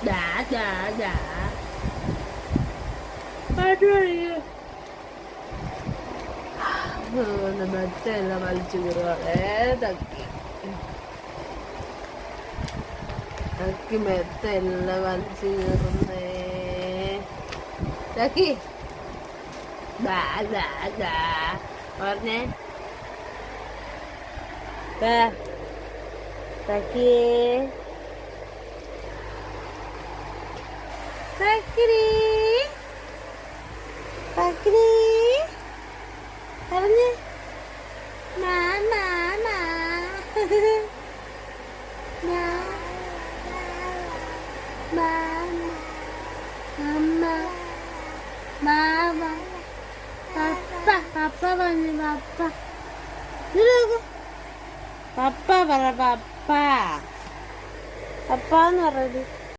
ഡാ ഡാ ഡാ പാട്ട് പാടിയ മെറ്റെല്ലാം വലിച്ചു കീറുവാളേ. തക്കി തക്കി മെത്തെല്ലാം വലിച്ചു കീറുന്നേ. തക്കി ഡാ ഡാ ഡാ പറഞ്ഞേ. തക്കിയേ തക്കിരി തക്കിരി പറഞ്ഞേ. പപ്പ പറഞ്ഞു പപ്പ പപ്പ പറ പപ്പ പപ്പ എന്ന് പറയൂ.